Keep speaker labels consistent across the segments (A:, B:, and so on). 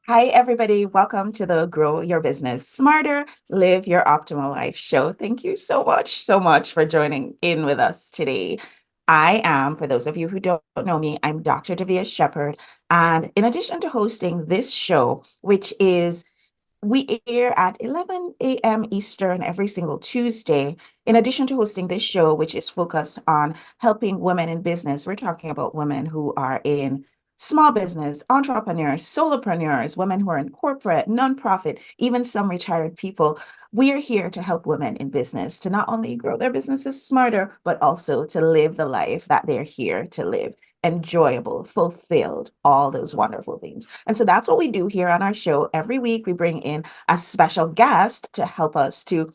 A: Hi, everybody. Welcome to the Grow Your Business Smarter, Live Your Optimal Life show. Thank you so much for joining in with us today. I am, for those of you who don't know me, I'm Dr. Davia Shepherd. And in addition to hosting this show, which is we air at 11 a.m. Eastern every single Tuesday. In addition to hosting this show, which is focused on helping women in business, we're talking about women who are in small business, entrepreneurs, solopreneurs, women who are in corporate, nonprofit, even some retired people. We are here to help women in business to not only grow their businesses smarter, but also to live the life that they're here to live, enjoyable, fulfilled, all those wonderful things. And so that's what we do here on our show. Every week, we bring in a special guest to help us to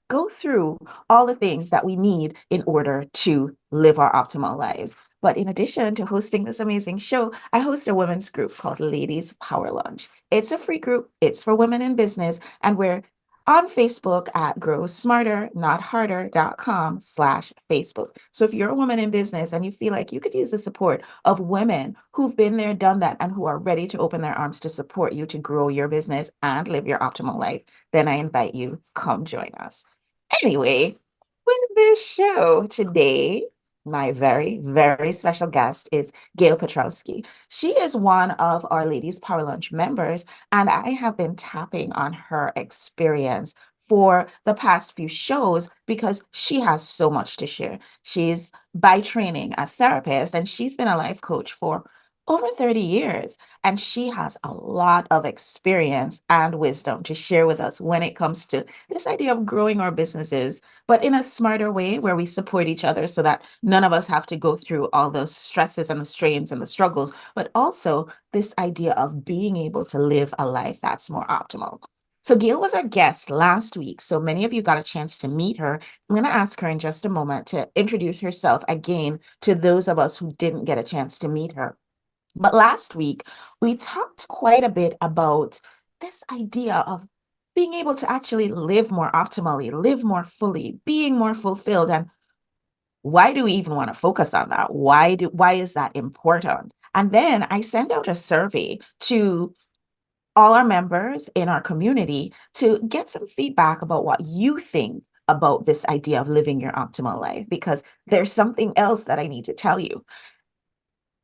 A: go through all the things that we need in order to live our optimal lives. But in addition to hosting this amazing show, I host a women's group called Ladies Power Lunch. It's a free group, it's for women in business, and we're on Facebook at growsmarternotharder.com/Facebook. So if you're a woman in business and you feel like you could use the support of women who've been there, done that, and who are ready to open their arms to support you to grow your business and live your optimal life, then I invite you, come join us. Anyway, with this show today, my very special guest is Gail Petrowsky. She is one of our Ladies Power Lunch members, and I have been tapping on her experience for the past few shows because she has so much to share. She's by training a therapist, and she's been a life coach for over 30 years. And she has a lot of experience and wisdom to share with us when it comes to this idea of growing our businesses, but in a smarter way where we support each other so that none of us have to go through all those stresses and the strains and the struggles, but also this idea of being able to live a life that's more optimal. So Gail was our guest last week, so many of you got a chance to meet her. I'm going to ask her in just a moment to introduce herself again to those of us who didn't get a chance to meet her. But last week, we talked quite a bit about this idea of being able to actually live more optimally, live more fully, being more fulfilled. And why do we even want to focus on that? Why is that important? And then I sent out a survey to all our members in our community to get some feedback about what you think about this idea of living your optimal life, because there's something else that I need to tell you.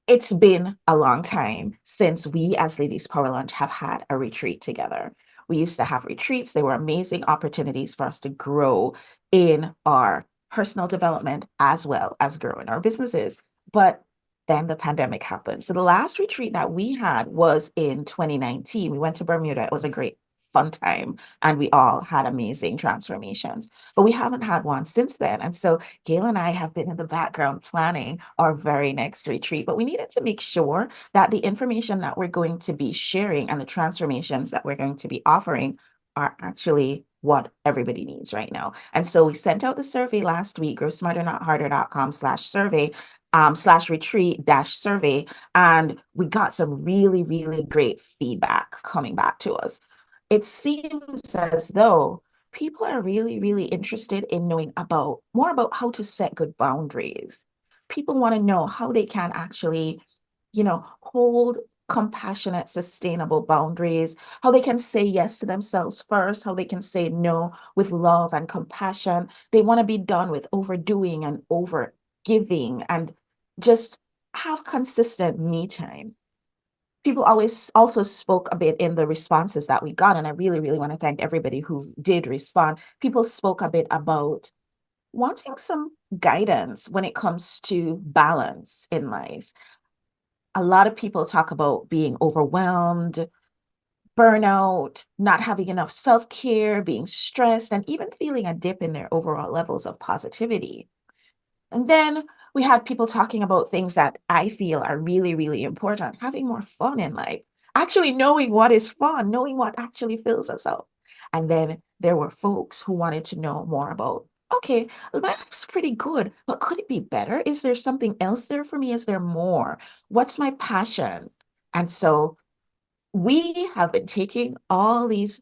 A: It's been a long time since we as Ladies Power Lunch have had a retreat together. We used to have retreats. They were amazing opportunities for us to grow in our personal development as well as grow in our businesses. But then the pandemic happened. So the last retreat that we had was in 2019. We went to Bermuda. It was a great fun time and we all had amazing transformations, but we haven't had one since then. And so Gail and I have been in the background planning our very next retreat, but we needed to make sure that the information that we're going to be sharing and the transformations that we're going to be offering are actually what everybody needs right now. And so we sent out the survey last week, growsmarternotharder.com/survey, /retreat-survey, and we got some really great feedback coming back to us. It seems as though people are really interested in knowing about more about how to set good boundaries. People want to know how they can actually, hold compassionate, sustainable boundaries, how they can say yes to themselves first, how they can say no with love and compassion. They want to be done with overdoing and over giving and just have consistent me time. People always also spoke a bit in the responses that we got, and I really want to thank everybody who did respond. People spoke a bit about wanting some guidance when it comes to balance in life. A lot of people talk about being overwhelmed, burnout, not having enough self-care, being stressed, and even feeling a dip in their overall levels of positivity. And then we had people talking about things that I feel are really important, having more fun in life, actually knowing what is fun, knowing what actually fills us up. And then there were folks who wanted to know more about, okay, life's pretty good, but could it be better? Is there something else there for me? Is there more? What's my passion? And so we have been taking all these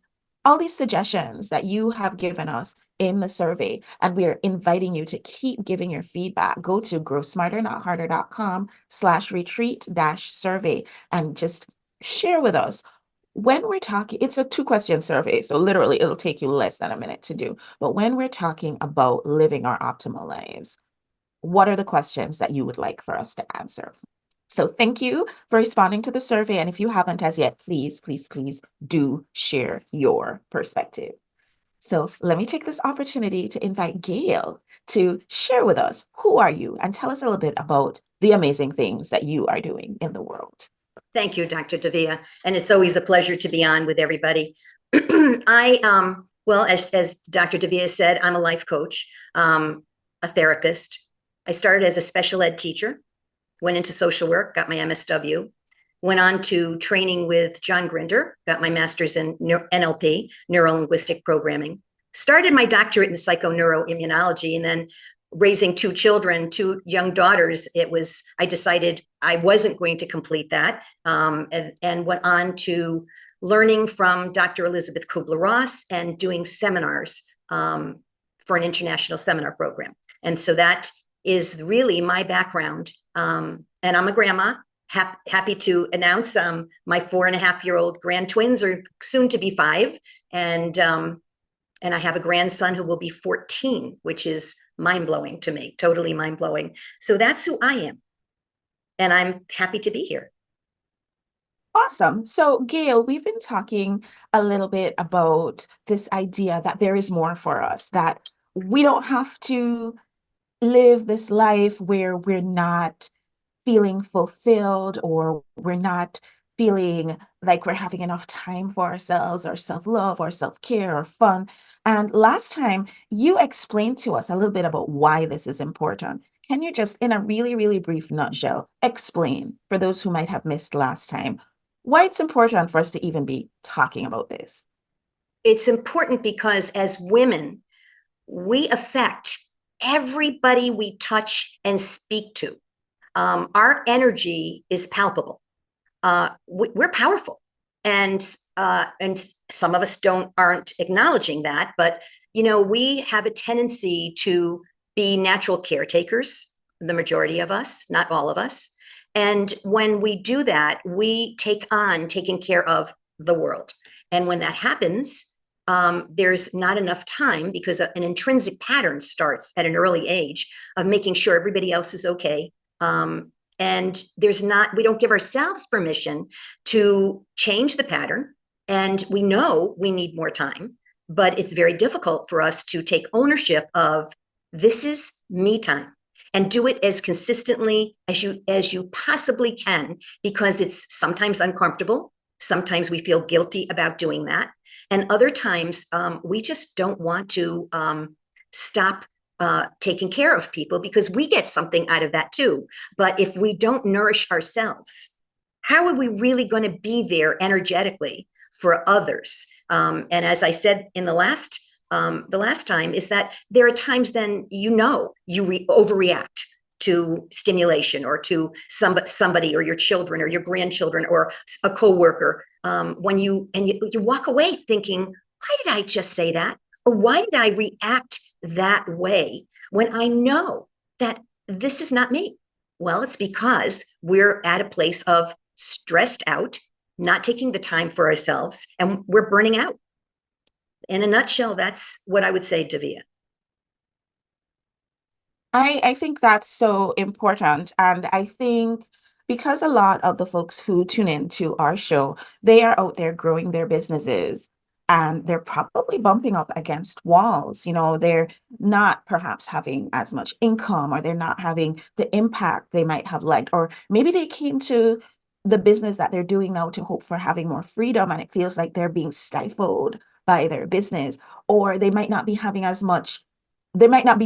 A: suggestions that you have given us in the survey, and we are inviting you to keep giving your feedback. Go to growsmarternotharder.com/retreat-survey and just share with us when we're talking, it's a two-question survey, so literally it'll take you less than a minute to do. But when we're talking about living our optimal lives, what are the questions that you would like for us to answer? So thank you for responding to the survey. And if you haven't as yet, please, please, please do share your perspective. So let me take this opportunity to invite Gail to share with us who are you and tell us a little bit about the amazing things that you are doing in the world.
B: Thank you, Dr. Davia. And it's always a pleasure to be on with everybody. Well, as Dr. Davia said, I'm a life coach, a therapist. I started as a special ed teacher, went into social work, got my MSW, went on to training with John Grinder, got my master's in NLP, neuro-linguistic programming, started my doctorate in psychoneuroimmunology, and then raising two children, two young daughters, I decided I wasn't going to complete that, and went on to learning from Dr. Elizabeth Kubler-Ross and doing seminars for an international seminar program. And so that is really my background. And I'm a grandma. Happy to announce my 4.5-year-old grand twins are soon to be 5. And I have a grandson who will be 14, which is mind-blowing to me, totally mind-blowing. So that's who I am. And I'm happy to be here.
A: Awesome. So, Gail, we've been talking a little bit about this idea that there is more for us, that we don't have to live this life where we're not feeling fulfilled or we're not feeling like we're having enough time for ourselves or self-love or self-care or fun. And last time you explained to us a little bit about why this is important. Can you just, in a really, really brief nutshell, explain for those who might have missed last time why it's important for us to even be talking about this?
B: It's important because as women, we affect everybody we touch and speak to. Our energy is palpable. We're powerful, and some of us aren't acknowledging that. But we have a tendency to be natural caretakers. The majority of us, not all of us, and when we do that, we take on taking care of the world. And when that happens, there's not enough time because an intrinsic pattern starts at an early age of making sure everybody else is okay. And we don't give ourselves permission to change the pattern. And we know we need more time, but it's very difficult for us to take ownership of this is me time and do it as consistently as you possibly can, because it's sometimes uncomfortable. Sometimes we feel guilty about doing that. And other times we just don't want to stop taking care of people because we get something out of that too. But if we don't nourish ourselves, how are we really going to be there energetically for others? And as I said in the last time, is that there are times then you overreact to stimulation or to somebody or your children or your grandchildren or a coworker, when you walk away thinking, why did I just say that? Or why did I react that way when I know that this is not me? Well, it's because we're at a place of stressed out, not taking the time for ourselves, and we're burning out. In a nutshell, that's what I would say, Davia.
A: I think that's so important. And I think because a lot of the folks who tune into our show, they are out there growing their businesses and they're probably bumping up against walls. They're not perhaps having as much income or they're not having the impact they might have liked. Or maybe they came to the business that they're doing now to hope for having more freedom and it feels like they're being stifled by their business, or they might not be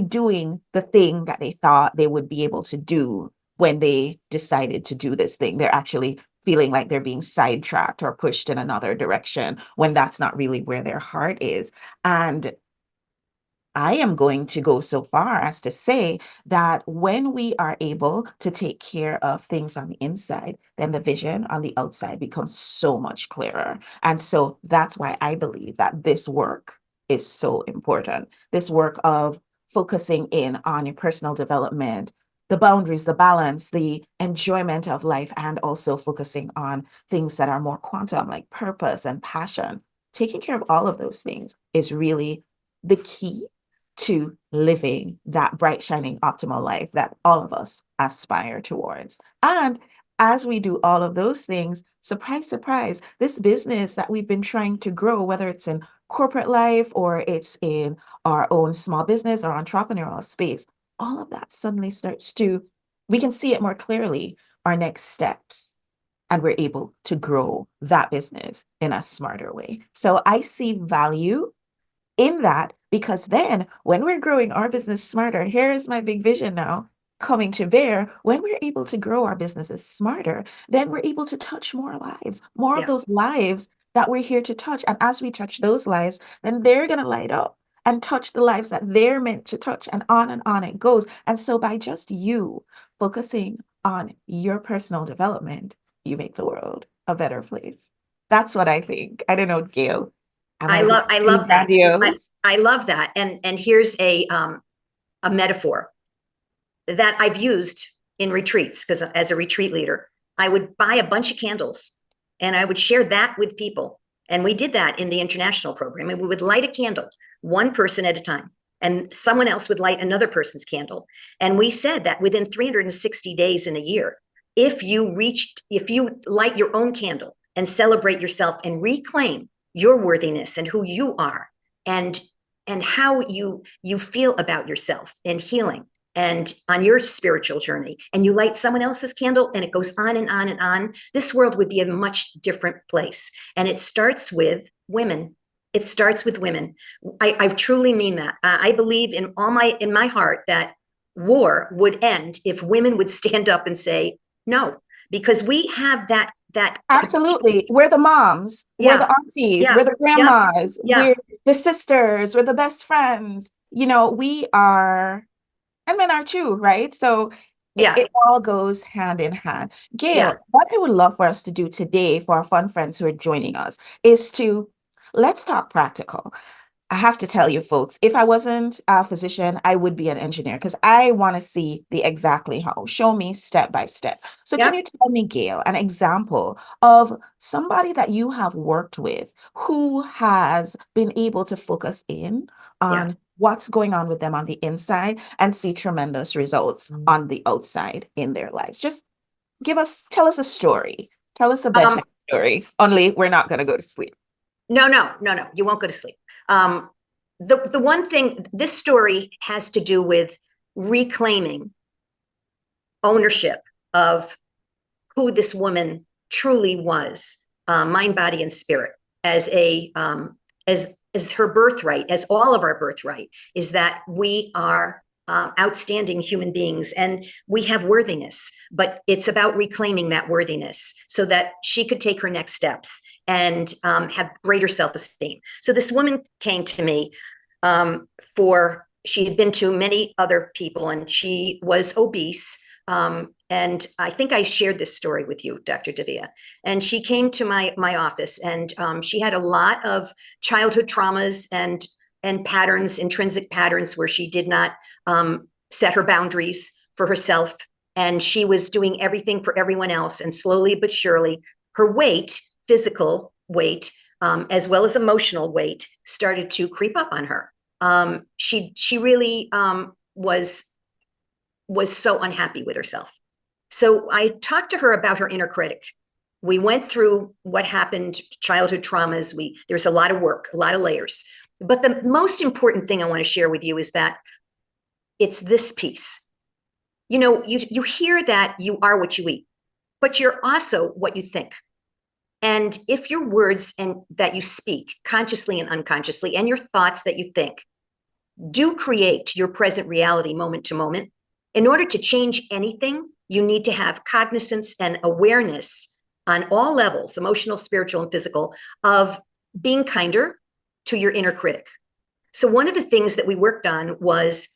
A: doing the thing that they thought they would be able to do when they decided to do this thing. They're actually feeling like they're being sidetracked or pushed in another direction when that's not really where their heart is. And I am going to go so far as to say that when we are able to take care of things on the inside, then the vision on the outside becomes so much clearer. And so that's why I believe that this work is so important. This work of focusing in on your personal development, the boundaries, the balance, the enjoyment of life, and also focusing on things that are more quantum, like purpose and passion. Taking care of all of those things is really the key to living that bright, shining, optimal life that all of us aspire towards. And as we do all of those things, surprise, surprise, this business that we've been trying to grow, whether it's in corporate life or it's in our own small business or entrepreneurial space, all of that suddenly starts to, we can see it more clearly, our next steps, and we're able to grow that business in a smarter way. So I see value in that because then when we're growing our business smarter, here is my big vision now coming to bear. When we're able to grow our businesses smarter, then we're able to touch more lives, more of
B: Yeah.
A: those lives that we're here to touch. And as we touch those lives, then they're going to light up and touch the lives that they're meant to touch, and on it goes. And so by just you focusing on your personal development, you make the world a better place. That's what I think. I don't know, Gail. Am I being
B: I
A: too
B: love that.
A: grandiose?
B: I love that. And here's a metaphor that I've used in retreats, because as a retreat leader, I would buy a bunch of candles and I would share that with people. And we did that in the international program. And we would light a candle, one person at a time, and someone else would light another person's candle. And we said that within 360 days in a year, if you light your own candle and celebrate yourself and reclaim your worthiness and who you are, and how you feel about yourself and healing and on your spiritual journey, and you light someone else's candle and it goes on and on and on, this world would be a much different place. And it starts with women. It starts with women. I truly mean that. I believe in my heart that war would end if women would stand up and say no, because we have that
A: Absolutely. We're the moms, we're
B: yeah,
A: the aunties,
B: yeah,
A: we're the
B: yeah,
A: grandmas,
B: yeah,
A: we're the sisters, we're the best friends. We are, and men are too, right? So
B: yeah,
A: it all goes hand in hand.
B: yeah,
A: Gail, what I would love for us to do today for our fun friends who are joining us is to let's talk practical. I have to tell you, folks, if I wasn't a physician, I would be an engineer because I want to see the exactly how. Show me step by step. So, can
B: yeah,
A: you tell me, Gail, an example of somebody that you have worked with who has been able to focus in
B: yeah.
A: on what's going on with them on the inside and see tremendous results on the outside in their lives? Just tell us a story. Tell us a bedtime
B: Um,
A: story. Only we're not going to go to sleep.
B: No, no, no, no. You won't go to sleep. Um, the one thing, this story has to do with reclaiming ownership of who this woman truly was, mind, body, and spirit, as a as her birthright, as all of our birthright, is that we are outstanding human beings and we have worthiness. But it's about reclaiming that worthiness so that she could take her next steps and have greater self-esteem. So this woman came to me for she had been to many other people and she was obese. And I think I shared this story with you, Dr. Davia. And she came to my office, and she had a lot of childhood traumas and patterns, intrinsic patterns, where she did not set her boundaries for herself, and she was doing everything for everyone else. And slowly but surely, her weight, physical weight, as well as emotional weight, started to creep up on her. She really was so unhappy with herself. So I talked to her about her inner critic. We went through what happened, childhood traumas. There's a lot of work, a lot of layers. But the most important thing I want to share with you is that it's this piece. You hear that you are what you eat, but you're also what you think. And if your words and that you speak consciously and unconsciously, and your thoughts that you think do create your present reality moment to moment, in order to change anything, you need to have cognizance and awareness on all levels, emotional, spiritual, and physical, of being kinder to your inner critic. So one of the things that we worked on was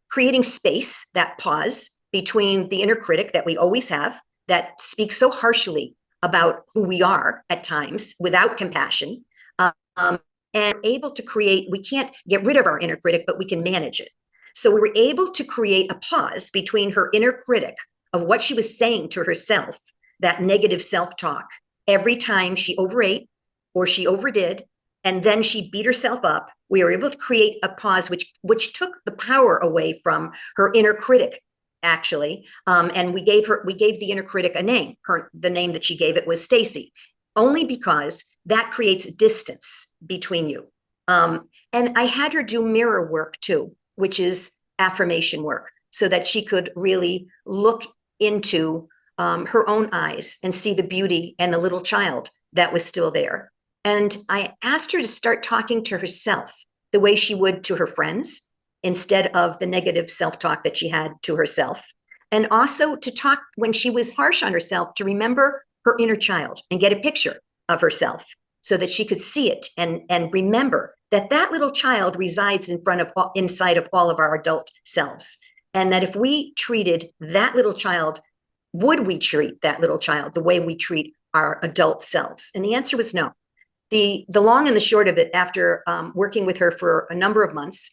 B: creating space, that pause between the inner critic that we always have, that speaks so harshly about who we are at times without compassion, um, and able to create, we can't get rid of our inner critic, but we can manage it. So we were able to create a pause between her inner critic of what she was saying to herself, that negative self-talk, every time she overate or she overdid, and then she beat herself up. We were able to create a pause which took the power away from her inner critic, actually. And we gave the inner critic a name. The name that she gave it was Stacy, only because that creates distance between you. And I had her do mirror work too, which is affirmation work, so that she could really look into her own eyes and see the beauty and the little child that was still there. And I asked her to start talking to herself the way she would to her friends, instead of the negative self-talk that she had to herself. And also to talk when she was harsh on herself, to remember her inner child and get a picture of herself so that she could see it and remember that that little child resides inside of all of our adult selves. And that if we treated that little child, would we treat that little child the way we treat our adult selves? And the answer was no. The long and the short of it, after working with her for a number of months,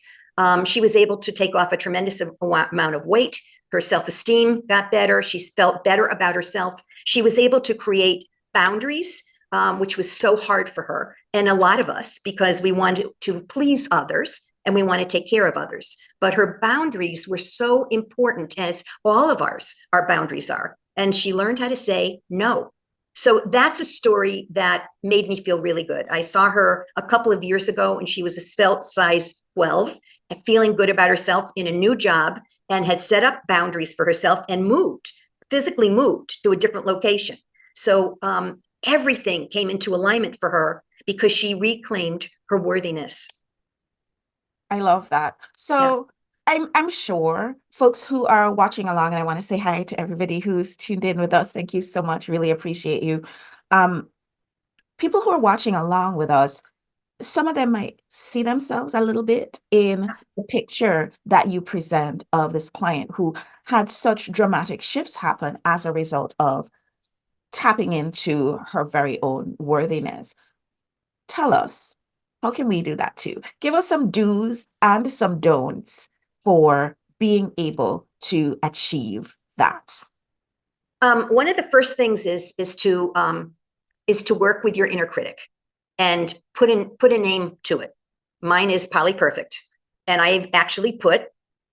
B: she was able to take off a tremendous amount of weight. Her self-esteem got better. She felt better about herself. She was able to create boundaries, which was so hard for her and a lot of us, because we wanted to please others and we want to take care of others. But her boundaries were so important, as all of our boundaries are. And she learned how to say no. So that's a story that made me feel really good. I saw her a couple of years ago, and she was a svelte size 12 and feeling good about herself in a new job, and had set up boundaries for herself and physically moved to a different location. So everything came into alignment for her because she reclaimed her worthiness.
A: I love that.
B: Yeah.
A: So I'm sure folks who are watching along, and I want to say hi to everybody who's tuned in with us. Thank you so much. Really appreciate you. Um, People who are watching along with us, some of them might see themselves a little bit in the picture that you present of this client who had such dramatic shifts happen as a result of tapping into her very own worthiness. Tell us, how can we do that too? Give us some do's and some don'ts for being able to achieve that.
B: One of the first things is to work with your inner critic and put a name to it. Mine is Polly Perfect, and I actually put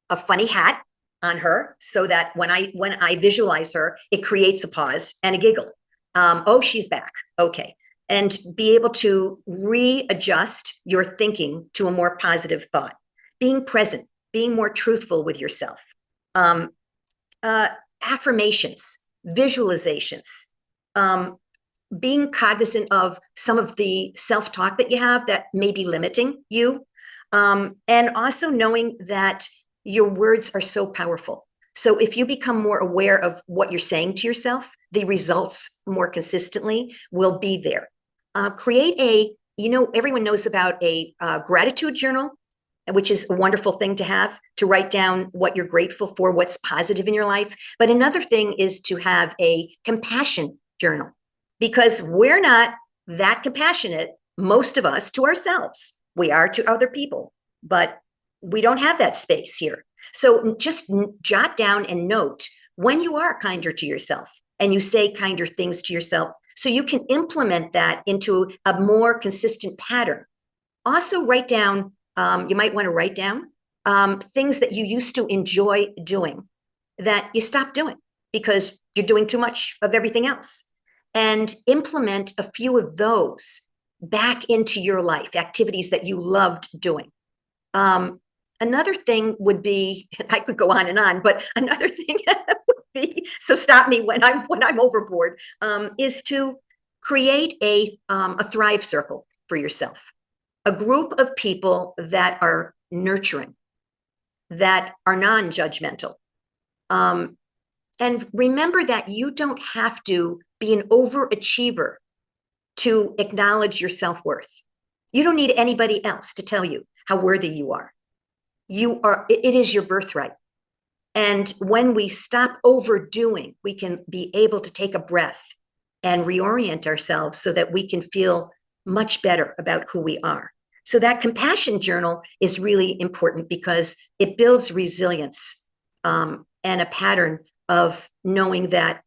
B: a funny hat on her so that when I visualize her, it creates a pause and a giggle. Oh, she's back. Okay. And be able to readjust your thinking to a more positive thought, being present, being more truthful with yourself. Um, Affirmations, visualizations, um, being cognizant of some of the self-talk that you have that may be limiting you, and also knowing that your words are so powerful. So if you become more aware of what you're saying to yourself, the results more consistently will be there. Create everyone knows about a gratitude journal, which is a wonderful thing to have, to write down what you're grateful for, what's positive in your life. But another thing is to have a compassion journal, because we're not that compassionate, most of us, to ourselves. We are to other people, but we don't have that space here. So just jot down and note when you are kinder to yourself and you say kinder things to yourself, so you can implement that into a more consistent pattern. Also write down, you might want to write down things that you used to enjoy doing that you stopped doing because you're doing too much of everything else, and implement a few of those back into your life, activities that you loved doing. Another thing would be, I could go on and on, but another thing would be, so stop me when I'm overboard, is to create a thrive circle for yourself, a group of people that are nurturing, that are non-judgmental. And remember that you don't have to be an overachiever to acknowledge your self-worth. You don't need anybody else to tell you how worthy you are. It is your birthright. And when we stop overdoing, we can be able to take a breath and reorient ourselves so that we can feel much better about who we are. So that compassion journal is really important because it builds resilience, and a pattern of knowing that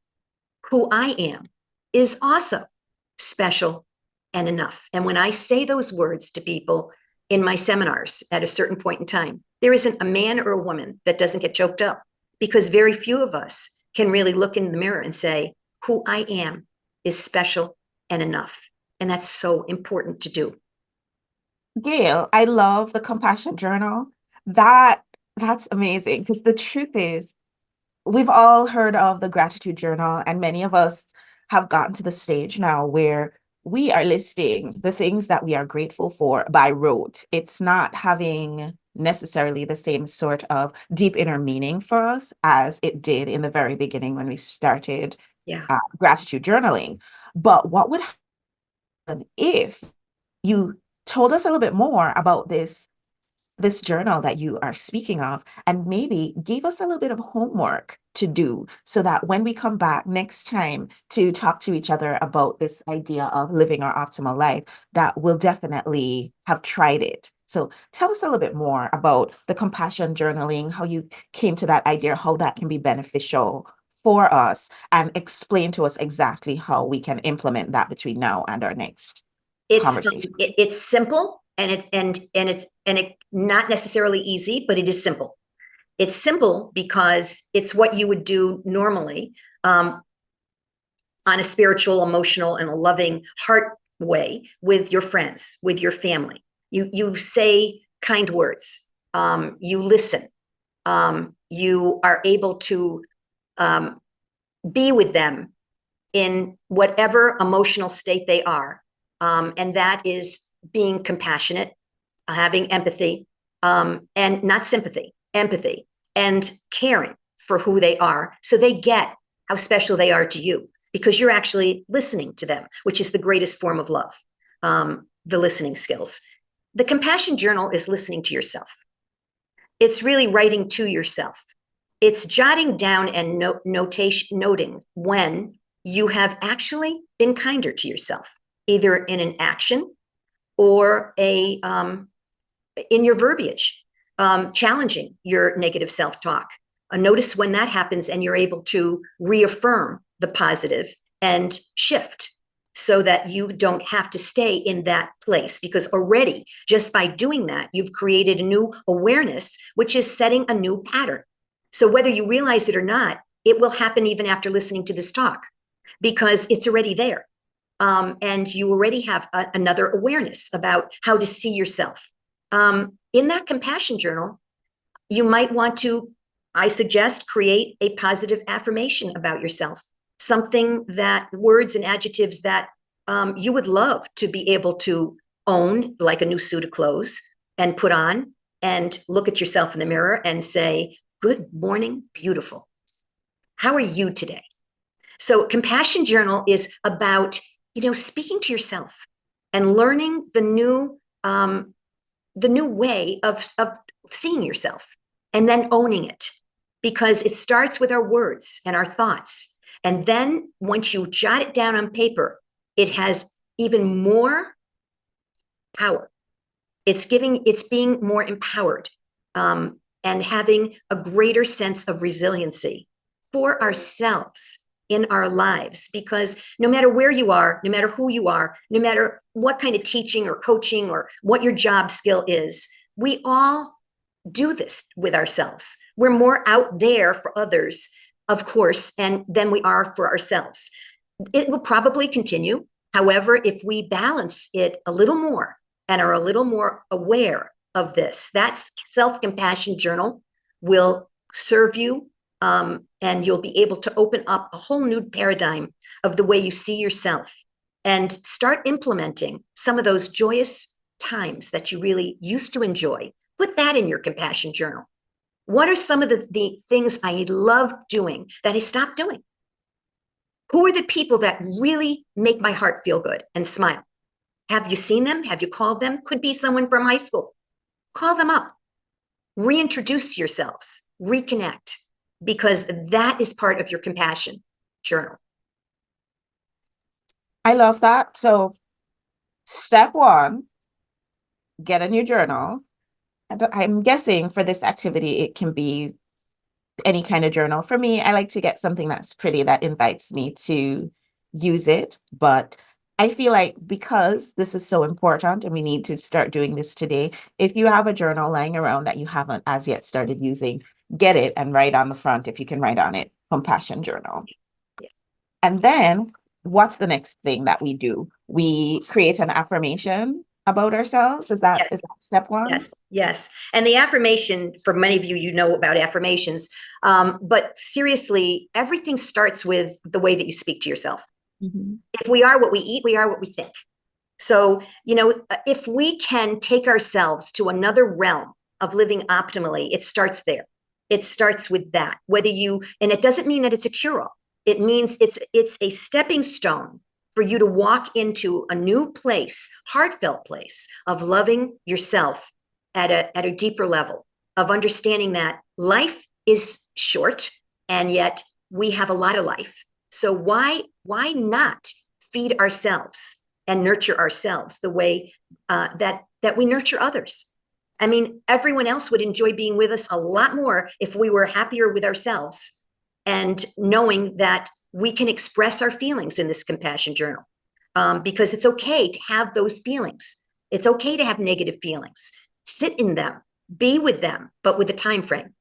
B: who I am is awesome, special, and enough. And when I say those words to people in my seminars at a certain point in time, there isn't a man or a woman that doesn't get choked up, because very few of us can really look in the mirror and say, who I am is special and enough. And that's so important to do.
A: Gail, I love the compassion journal. That that's amazing because the truth is we've all heard of the gratitude journal, and many of us have gotten to the stage now where we are listing the things that we are grateful for by rote. It's not having necessarily the same sort of deep inner meaning for us as it did in the very beginning when we started
B: Yeah.
A: gratitude journaling. But what would happen if you told us a little bit more about this journal that you are speaking of, and maybe gave us a little bit of homework to do so that when we come back next time to talk to each other about this idea of living our optimal life, that we'll definitely have tried it. So tell us a little bit more about the compassion journaling, how you came to that idea, how that can be beneficial for us, and explain to us exactly how we can implement that between now and our next conversation.
B: It's simple, and it's not necessarily easy, but it is simple. It's simple because it's what you would do normally, on a spiritual, emotional, and a loving heart way with your friends, with your family. You say kind words. You listen. You are able to be with them in whatever emotional state they are. And that is being compassionate, having empathy, and not sympathy, empathy, and caring for who they are so they get how special they are to you, because you're actually listening to them, which is the greatest form of love, the listening skills. The compassion journal is listening to yourself. It's really writing to yourself. It's jotting down and noting when you have actually been kinder to yourself, either in an action or in your verbiage, challenging your negative self-talk. Notice when that happens and you're able to reaffirm the positive and shift so that you don't have to stay in that place, because already just by doing that, you've created a new awareness, which is setting a new pattern. So whether you realize it or not, it will happen even after listening to this talk, because it's already there. And you already have another awareness about how to see yourself. In that compassion journal, you might want to, I suggest, create a positive affirmation about yourself, something that words and adjectives that you would love to be able to own, like a new suit of clothes, and put on and look at yourself in the mirror and say, good morning, beautiful. How are you today? So compassion journal is about, speaking to yourself and learning the new way of seeing yourself, and then owning it, because it starts with our words and our thoughts. And then once you jot it down on paper, it has even more power. It's being more empowered, and having a greater sense of resiliency for ourselves in our lives. Because no matter where you are, no matter who you are, no matter what kind of teaching or coaching or what your job skill is, we all do this with ourselves. We're more out there for others, of course, and than we are for ourselves. It will probably continue. However, if we balance it a little more and are a little more aware of this, that self-compassion journal will serve you, and you'll be able to open up a whole new paradigm of the way you see yourself, and start implementing some of those joyous times that you really used to enjoy. Put that in your compassion journal. What are some of the things I love doing that I stopped doing? Who are the people that really make my heart feel good and smile? Have you seen them? Have you called them? Could be someone from high school. Call them up. Reintroduce yourselves. Reconnect, because that is part of your compassion journal.
A: I love that. So, step one, get a new journal. I'm guessing for this activity, it can be any kind of journal. For me, I like to get something that's pretty that invites me to use it. But I feel like because this is so important and we need to start doing this today, if you have a journal lying around that you haven't as yet started using, get it and write on the front if you can write on it, compassion journal.
B: Yeah.
A: And then what's the next thing that we do? We create an affirmation about ourselves. Is that step one?
B: Yes, yes. And the affirmation, for many of you, you know about affirmations. But seriously, everything starts with the way that you speak to yourself.
A: Mhm.
B: If we are what we eat, we are what we think. So, if we can take ourselves to another realm of living optimally, it starts there. It starts with that. And it doesn't mean that it's a cure-all. It means it's a stepping stone for you to walk into a new place, heartfelt place of loving yourself at a deeper level, of understanding that life is short and yet we have a lot of life. So why not feed ourselves and nurture ourselves the way that we nurture others? I mean, everyone else would enjoy being with us a lot more if we were happier with ourselves and knowing that we can express our feelings in this compassion journal, because it's okay to have those feelings. It's okay to have negative feelings. Sit in them, be with them, but with a time frame.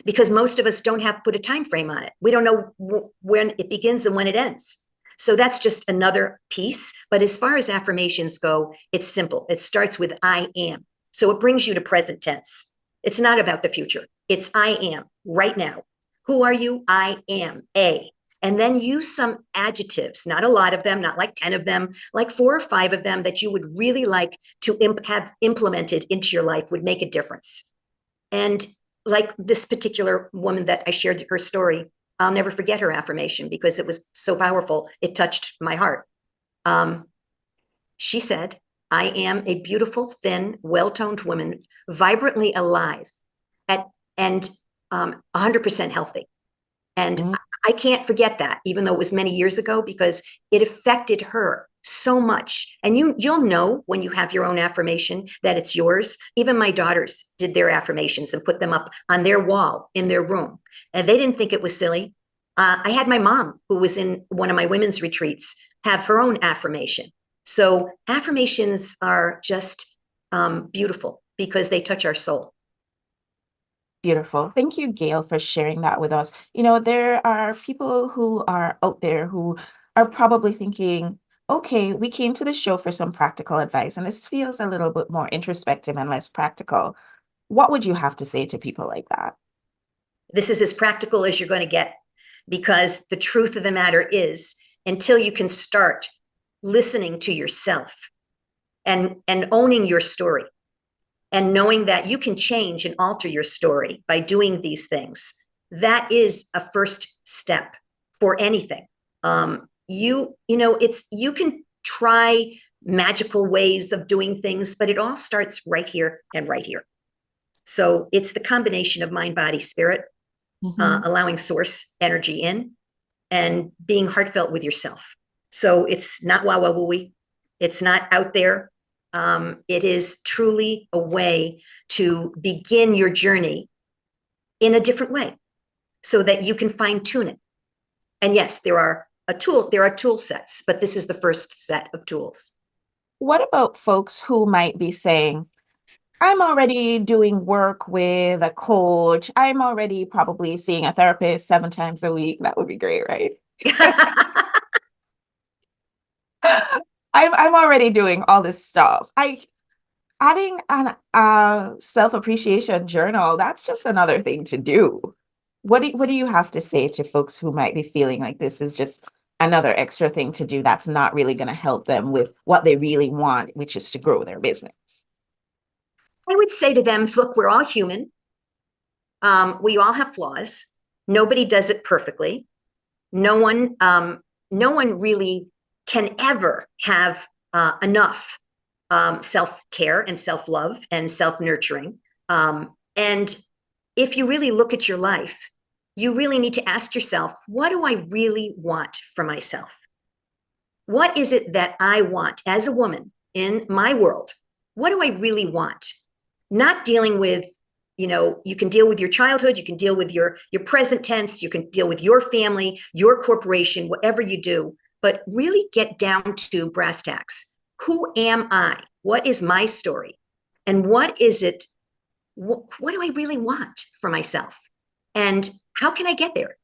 B: Because most of us don't have put a time frame on it. We don't know when it begins and when it ends. So that's just another piece. But as far as affirmations go, it's simple. It starts with I am. So it brings you to present tense. It's not about the future. It's I am right now. Who are you? I am a. And then use some adjectives, not a lot of them, not like 10 of them, like 4 or 5 of them that you would really like to have implemented into your life would make a difference. And like this particular woman that I shared her story, I'll never forget her affirmation because it was so powerful. It touched my heart. Um, she said, I am a beautiful, thin, well-toned woman, vibrantly alive at, and 100% healthy. And
A: Mm.
B: I can't forget that, even though it was many years ago, because it affected her so much. And you'll know when you have your own affirmation that it's yours. Even my daughters did their affirmations and put them up on their wall in their room. And they didn't think it was silly. I had my mom, who was in one of my women's retreats, have her own affirmation. So affirmations are just beautiful because they touch our soul.
A: Beautiful. Thank you, Gail, for sharing that with us. There are people who are out there who are probably thinking, okay, we came to the show for some practical advice, and this feels a little bit more introspective and less practical. What would you have to say to people like that?
B: This is as practical as you're going to get, because the truth of the matter is, until you can start listening to yourself and owning your story and knowing that you can change and alter your story by doing these things, that is a first step for anything. You can try magical ways of doing things, but it all starts right here and right here. So it's the combination of mind, body, spirit,
A: Mhm.
B: allowing source energy in, and being heartfelt with yourself. So it's not wah wah wooey. It's not out there. It is truly a way to begin your journey in a different way so that you can fine tune it. And yes, there are tool sets, but this is the first set of tools.
A: What about folks who might be saying, I'm already doing work with a coach. I'm already probably seeing a therapist 7 times a week. That would be great, right? I'm already doing all this stuff. I Adding an self-appreciation journal, that's just another thing to do. What do you have to say to folks who might be feeling like this is just another extra thing to do that's not really going to help them with what they really want, which is to grow their business?
B: I would say to them, look, we're all human. We all have flaws. Nobody does it perfectly. No one, no one really can ever have enough self-care and self-love and self-nurturing. And if you really look at your life, you really need to ask yourself, what do I really want for myself? What is it that I want as a woman in my world? what do I really want? Not dealing with, you can deal with your childhood, you can deal with your present tense, you can deal with your family, your corporation, whatever you do, but really get down to brass tacks. Who am I? What is my story? And what is it? What do I really want for myself? And how can I get there?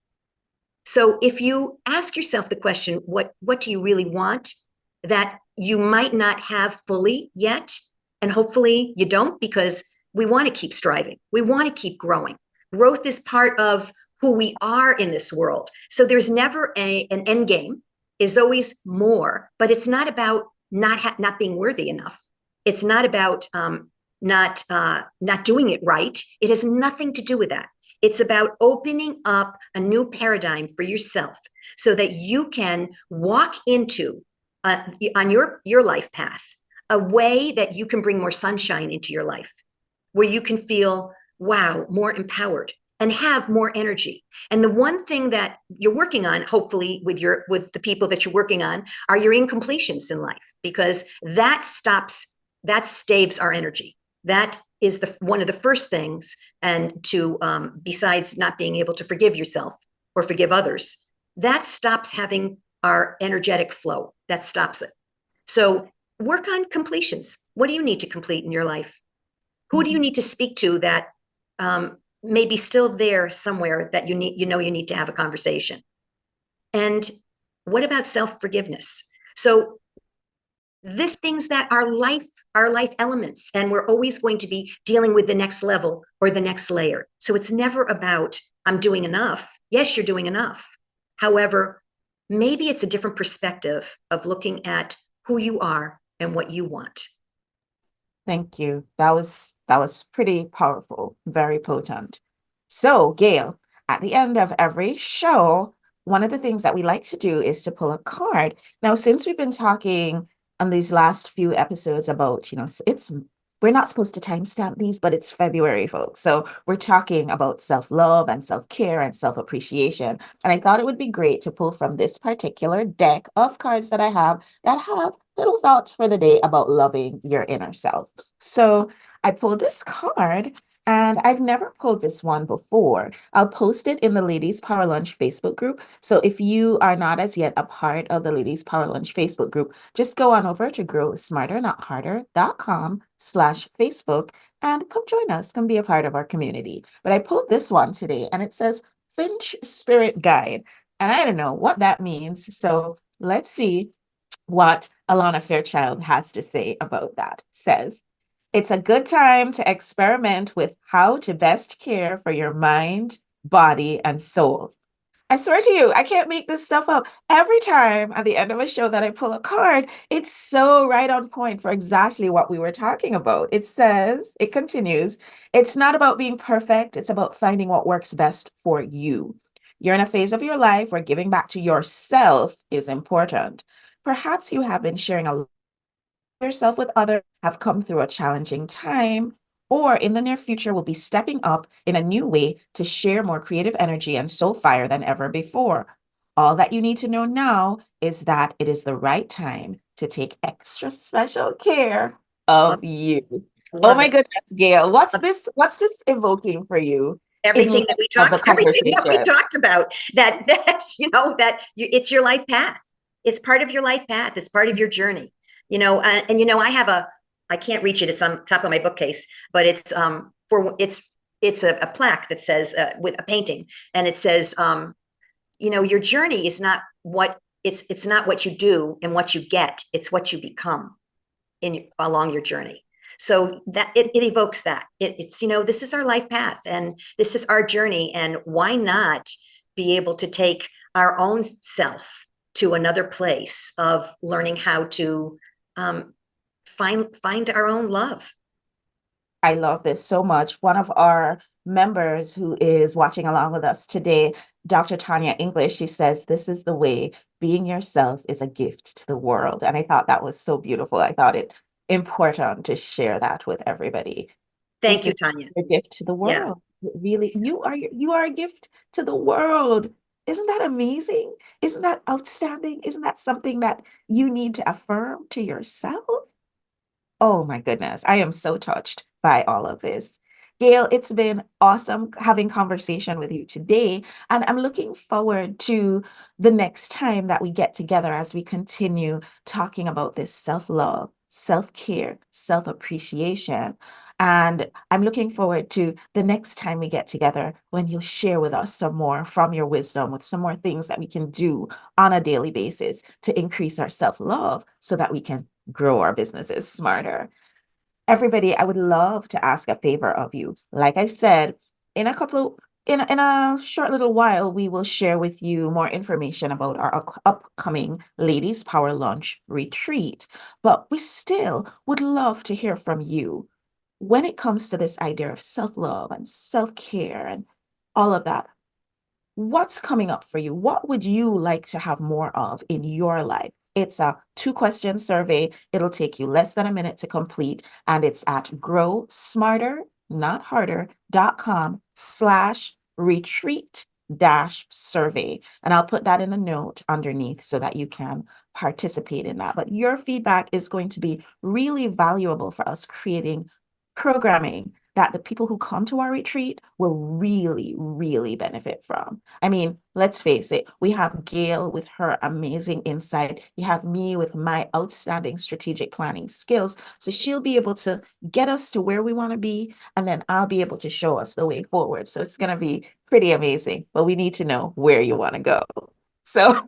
B: So if you ask yourself the question, what do you really want, that you might not have fully yet, and hopefully you don't, because we want to keep striving. We want to keep growing. Growth is part of who we are in this world. So there's never an end game. Is always more, but it's not about not being worthy enough. It's not about not doing it right. It has nothing to do with that. It's about opening up a new paradigm for yourself so that you can walk into on your life path a way that you can bring more sunshine into your life, where you can feel, wow, more empowered and have more energy. And the one thing that you're working on, hopefully with the people that you're working on, are your incompletions in life, because that staves our energy. That is one of the first things, and to besides not being able to forgive yourself or forgive others, that stops having our energetic flow. That stops it. So work on completions. What do you need to complete in your life? Who do you need to speak to that may be still there somewhere that you need to have a conversation? And what about self-forgiveness? So this things that are life elements, and we're always going to be dealing with the next level or the next layer. So it's never about I'm doing enough. Yes, you're doing enough. However, maybe it's a different perspective of looking at who you are and what you want.
A: Thank you. That was pretty powerful, very potent. So, Gail, at the end of every show, one of the things that we like to do is to pull a card. Now, since we've been talking on these last few episodes about, it's we're not supposed to timestamp these, but it's February, folks. So we're talking about self-love and self-care and self-appreciation. And I thought it would be great to pull from this particular deck of cards that I have that have little thoughts for the day about loving your inner self. So I pulled this card, and I've never pulled this one before. I'll post it in the Ladies Power Lunch Facebook group. So if you are not as yet a part of the Ladies Power Lunch Facebook group, just go on over to growsmarternotharder.com/Facebook and come join us, come be a part of our community. But I pulled this one today, and it says Finch Spirit Guide. And I don't know what that means. So let's see what Alana Fairchild has to say about that. Says, it's a good time to experiment with how to best care for your mind, body, and soul. I swear to you, I can't make this stuff up. Every time at the end of a show that I pull a card, it's so right on point for exactly what we were talking about. It continues, it's not about being perfect, it's about finding what works best for you. You're in a phase of your life where giving back to yourself is important. Perhaps you have been sharing a yourself with others, have come through a challenging time, or in the near future will be stepping up in a new way to share more creative energy and soul fire than ever before. All that you need to know now is that it is the right time to take extra special care
B: Love,
A: of you. Oh
B: love
A: my
B: it.
A: goodness, Gail, what's this evoking for you in
B: Everything that
A: light of the
B: everything that we
A: conversation?
B: talked about, it's your life path. It's part of your life path. It's part of your journey. I can't reach it. It's on top of my bookcase, but it's a plaque that says with a painting, and it says, your journey is not it's not what you do and what you get. It's what you become along your journey. So that it evokes that it's this is our life path, and this is our journey, and why not be able to take our own self to another place of learning how to find our own love.
A: I love this so much. One of our members who is watching along with us today, Dr. Tanya English, she says, this is the way being yourself is a gift to the world. And I thought that was so beautiful. I thought it important to share that with everybody.
B: Thank
A: This
B: you,
A: is
B: Tanya.
A: a gift to the
B: Yeah.
A: world. Really, you are a gift to the world. Isn't that amazing? Isn't that outstanding? Isn't that something that you need to affirm to yourself? Oh my goodness. I am so touched by all of this. Gail, it's been awesome having conversation with you today. And I'm looking forward to the next time that we get together as we continue talking about this self-love, self-care, self-appreciation. And I'm looking forward to the next time we get together when you'll share with us some more from your wisdom, with some more things that we can do on a daily basis to increase our self-love so that we can grow our businesses smarter. Everybody, I would love to ask a favor of you. Like I said, in a couple of in a short little while, we will share with you more information about our upcoming Ladies Power Lunch retreat. But we still would love to hear from you when it comes to this idea of self-love and self-care and all of that. What's coming up for you? What would you like to have more of in your life? It's a 2 question survey. It'll take you less than a minute to complete, and it's at grow smarter, not harder.com/retreat dash survey. And I'll put that in the note underneath so that you can participate in that. But your feedback is going to be really valuable for us creating programming that the people who come to our retreat will really, really benefit from. I mean, let's face it, we have Gail with her amazing insight. You have me with my outstanding strategic planning skills. So she'll be able to get us to where we want to be, and then I'll be able to show us the way forward. So it's going to be pretty amazing, but we need to know where you want to go. So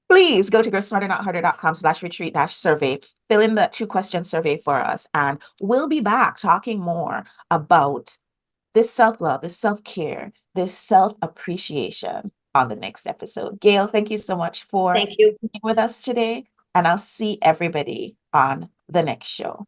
A: please go to growsmarter.harder.com/retreat-survey. Fill in the 2 question survey for us, and we'll be back talking more about this self-love, this self-care, this self-appreciation on the next episode. Gail, thank you so much for
B: Thank you.
A: being with us today, and I'll see everybody on the next show.